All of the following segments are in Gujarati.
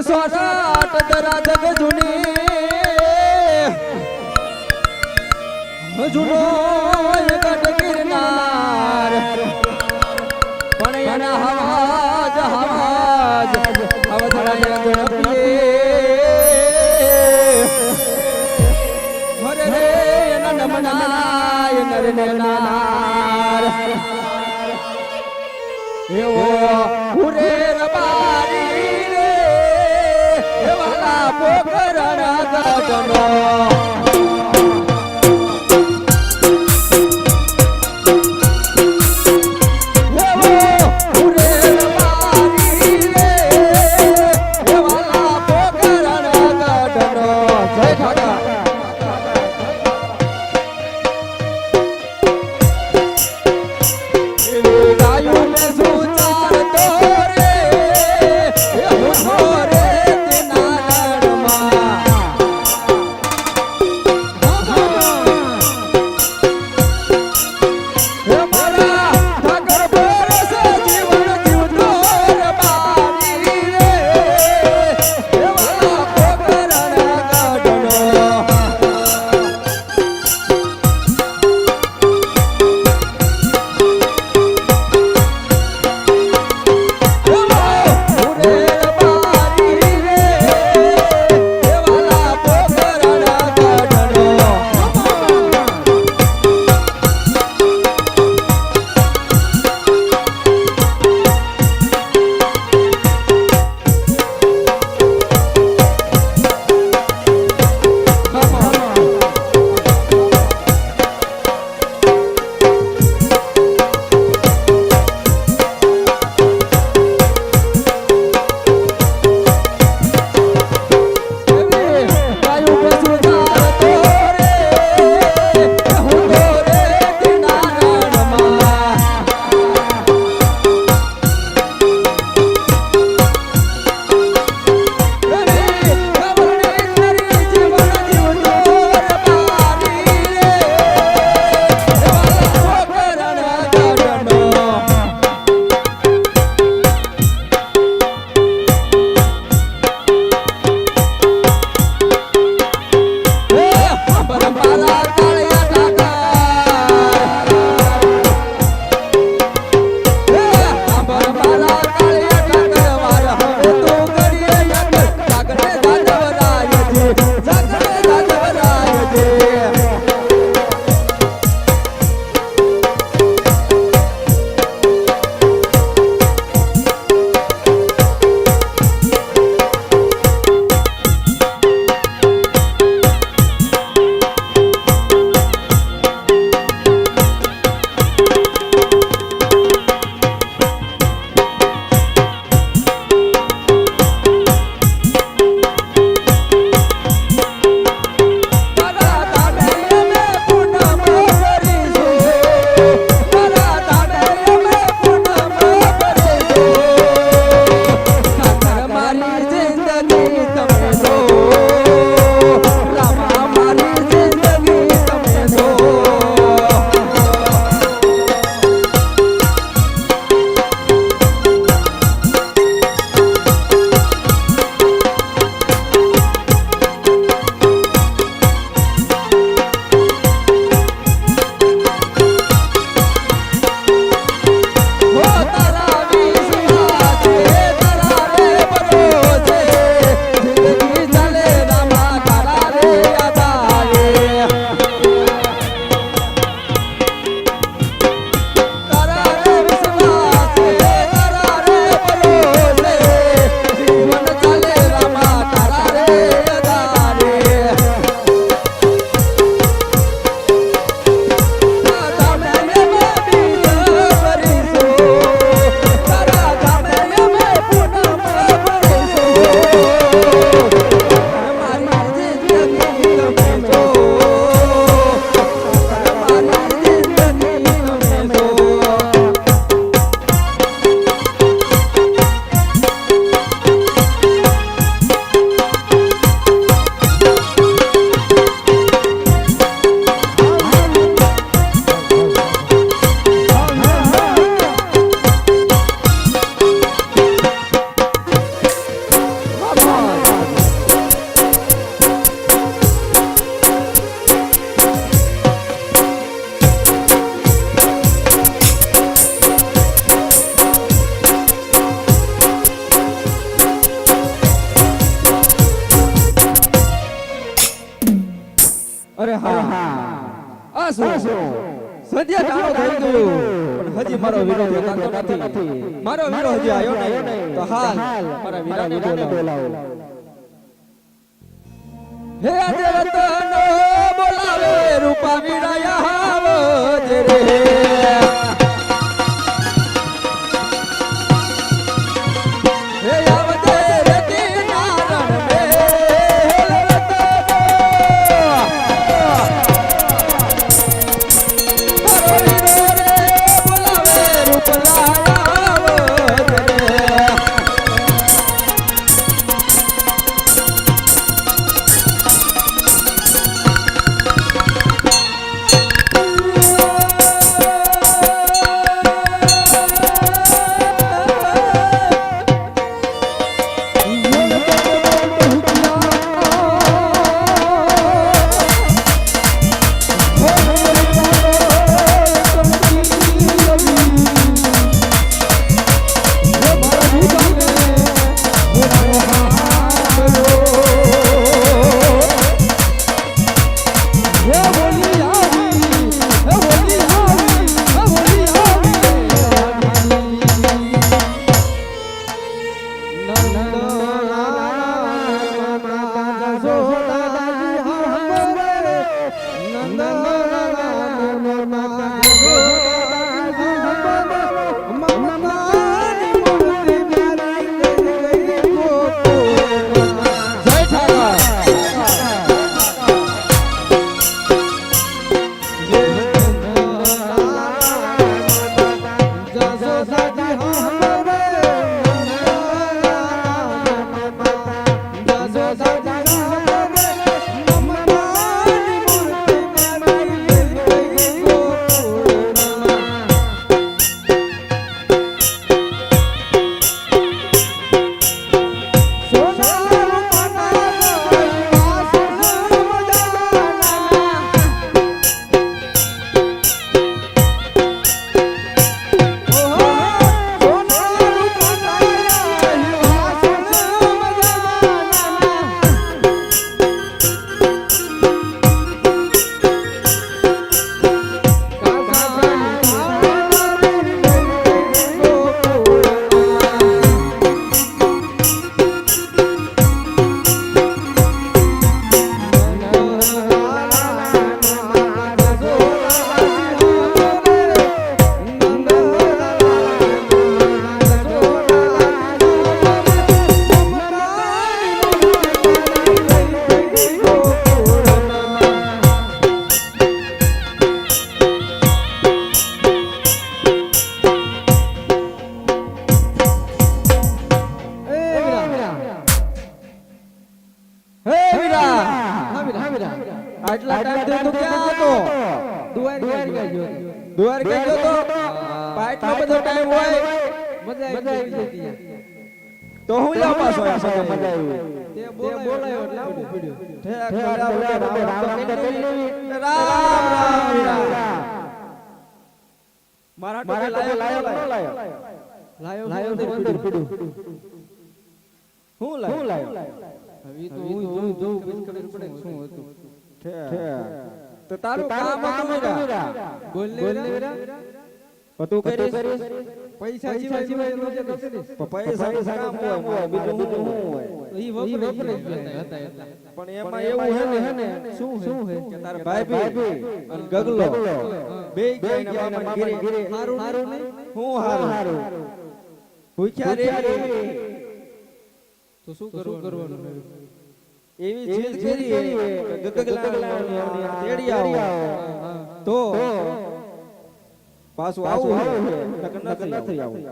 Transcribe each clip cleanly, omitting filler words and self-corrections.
સોનાટ દરા જગ જૂની જૂનો ગઢ ગિરનાર પણ એના હવાજ હવાજ અવધરાય હરે રે એના નમનાય નરને નાર એવો ઉરે રબારી રે એવાલા પોકરણા ગગનો આ શું સદ્ય ટાણો થઈ ગયું પણ હજી મારો વિરોધ થતો નથી મારો વિરોધ હજી આવ્યો નહીં તો હાલ મારા વીરાને બોલાવો હે દેવતનો બોલાવે રૂપા વીરા આવજે રે આટલા ટાઈમ તો ક્યાં હતો દ્વારકા ગયો તો પાટલો બધો ટાઈમ હોય મજા આવી જતી તો હું લા પાછો આયા મજા આવી તે બોલાયો એટલે આવું પડ્યું ઠેક રામ મારા ટોકે લાયો અંદર પડ્યું હું લાયો હવે તો હું જોઉં બંધ ખબર પડે શું હતું તો તારું કામ હતું વીરા બોલ ને વીરા તું કરીશ પૈસા સિવાય નો જે કરીશ પૈસા કામ હોય બીજું શું હોય ઈ વપરાય હતા પણ એમાં એવું હે ને શું હે કે તારા ભાઈ અને ગગલો બે ગયા ને મામા ગીરે હારું નહીં હું હારું ભૂખ્યા રે તો શું કરવાનું એવી જીદ કરી ગગલા તેડી આવો તો પાછું આવું નથી આવું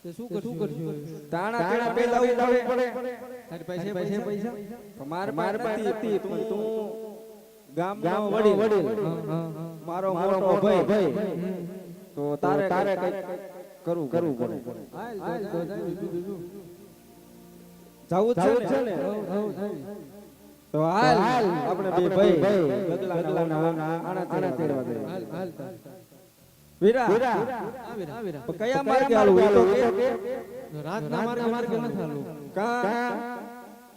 તે શું કરશું તાણા પેલા આવું પડે તારી પાસે પૈસા માર નથી તું ગામનો વડીલ મારો મોટો ભાઈ તો તારે કઈ કરવું પડે હાલ તો જાવું છે ને તો હાલ આપણે બે ભાઈ ગગલાના આણા તેડવા દે હાલ વીરા કયા માર્ગે હાલવું એ તો કે રાતના માર્ગે ન હાલવું કા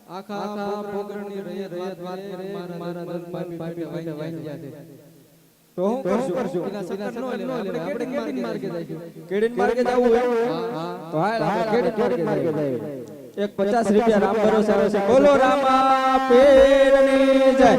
આખા પોગરણની રયત વાત કરે મારા દરબાર પાપી વાઈ ગયા છે તો હું કરશું એના સકર નો લે આપણે કેડીન માર્ગે જઈશું કેડીન માર્ગે જાવું હે હા તો હાલ આપણે કેડીન માર્ગે જઈએ એક 50 રૂપિયા રામ ભરોસે છે બોલો રામા પીરની જય